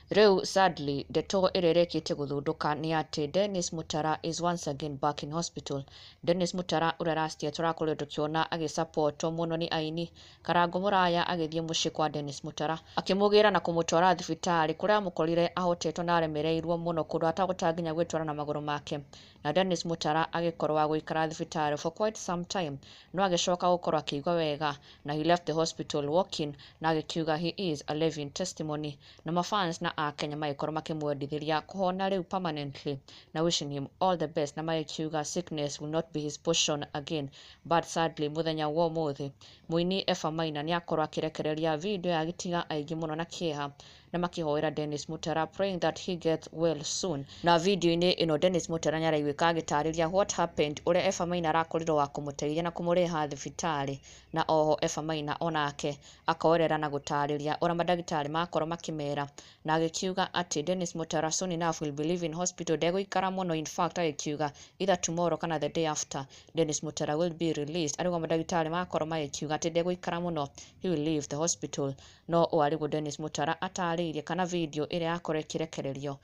Riu sadly ndeto irerekite guthunduka ni ati Dennis Mutara is once again back in hospital. Dennis Mutara urarastia turakoretwo tukiona agisupportwo muno ni aini Karango Muraya agithie mucii kwa Dennis Mutara akimugira na kumutwara thibitari kuria mukorire ahotetwo na aremereirwo muno kundu atagutanginya gwitwara na maguru make, na Dennis Mutara agikorwo wa guikara thibitari for quite some time no agicoka gukorwo akiigwa wega na he left the hospital walking na agikiuga he is a living testimony na mafans na Kenya magikorwo makimwendithiria kuhona riu permanently na wishing him all the best na magikiuga sickness will not be his portion again. But sadly muthenya wa umuthi muini Eva Maina ni akorwo akirekereria video ya gitiga aingi muno na kieha na makihoera Dennis Mutara praying that he gets well soon. Na video ini ino Dennis Mutara nyaraigwika agitariria what happened uria Eva Maina arakorirwo wa kumuteithia na kumureha thibitari, na oho Eva Maina onake akoerera na gutariria uria madagitari makorwo makimera na agikiuga ati Dennis Mutara soon enough will be leaving hospital deguikara muno. In fact agikiuga either tomorrow kana the day after Dennis Mutara will be released. Arigwa madagitari makorwo magikiuga ati deguikara muno he will leave the hospital, no oarigwo Dennis Mutara atariirie kana video iria yakore kirekererio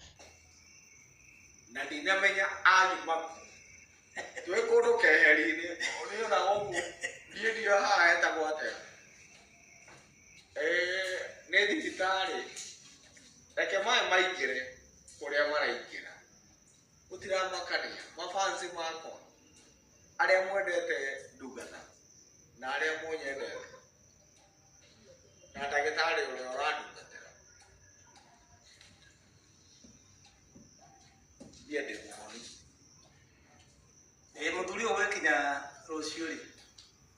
na ndinamenya anyuma twekundu keheri-ini uriona gogu ndio haha etagwo atia ni thibitari reke mai maingire kuria maraingĩra gutiramakania mafansi makwa aria mwendete ndungata na aria munyendete na ndagĩtarĩ ũrĩa ũrandungatĩra ndiĩ ndĩmuoni mũthuri ũyũ gũkinya rũciũ rĩ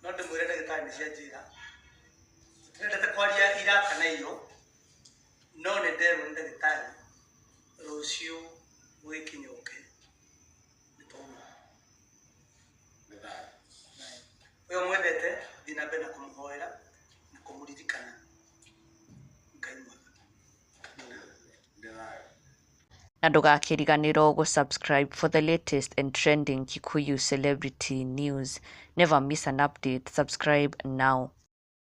no ndĩmwĩre ndagĩtarĩ nĩcianjĩra ndĩrendete kwaria ira kana iyo no nĩnderwo nĩ ndagĩtarĩ rũciũ gũgĩkinya ũke nĩtwauma nĩ thayũ ũyũ mwendete thiĩ na mbere na kũmũhoera na kũmũririkana. na ndugakiriganirwo gusubscribe for the latest and trending Kikuyu celebrity news. Never miss an update. Subscribe now.